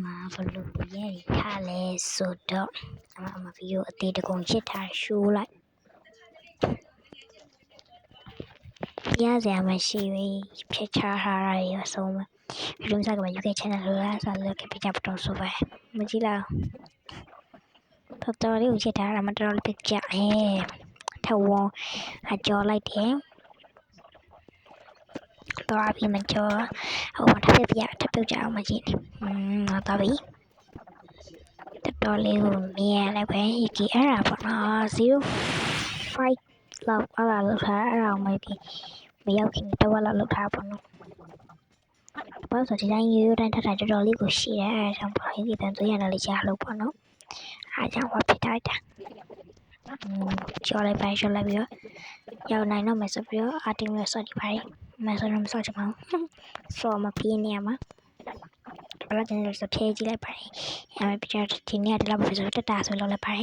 မှာဘလို့ရဲထားလဲဆိုတော့အမဗီဒီယိုအသေးတကုံရစ်ထားရှိုးလိုက်ရစရာမရှိဘူးဖြတ်ချထားတာရအဆုံးပဲဒီလိုစားကမှ UK channel လိုလားဆိုတော့ကပြကြပတော့ဆိုပဲမကြည့်လားတော်လေးကိုရစ်ထားတာမတော်လေးပြကြထဝေါ်အကျော်လိုက်တယ်တော်ပြီမကျော်ဟိုထပ်ပြကြအောင်မကြည့်တော်ပြီတော်လေးကိုမြင်လိုက်ပဲဒီအဲ့ဒါပေါ့နော်05လောက်အဲ့ဒါလောက်ထားအဲ့ဒါမှမရောက်ခင်တော့လောက်ထားပေါ့နော်ဘာလို့ဆိုဒီတိုင်းရိုးတိုင်းထထတော်လေးကိုရှိတယ်အဲ့ဒါကြောင့်ပေါ့ဒီတန်သွေးရတာလေးကြားလို့ပေါ့နော်အားကြောင့်ဝဖြစ်ထားတာကျော်လိုက်ပြီးတော့ရောက်နိုင်တော့မယ်ဆိုပြီးတော့အတင်းလို့စော့ကြည့်ပါလိမဆော့ချင်ပါဆော့မပြေးနေရမှာဘာလို့ကျန်လို့ဆိုဖြဲကြည့်လိုက်ပါအဲ့ပြချဒီနေ့တလောက်ပဲဆိုတက်တာဆိုလောက်လိုက်ပါ